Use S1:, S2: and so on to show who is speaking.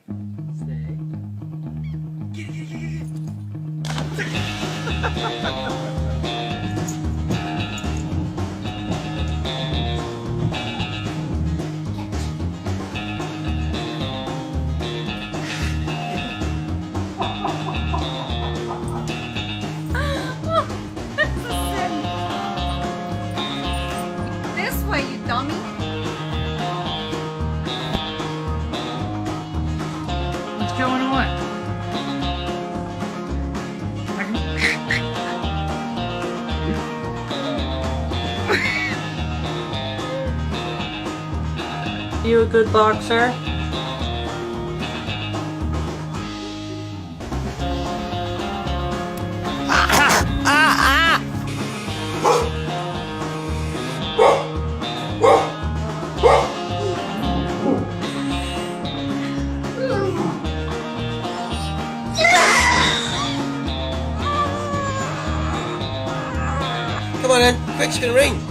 S1: Stay. Get it, get it, get it.
S2: This way, you dummy.
S1: What's going on?
S3: You a good boxer?
S4: Come on then, quick, it's gonna ring.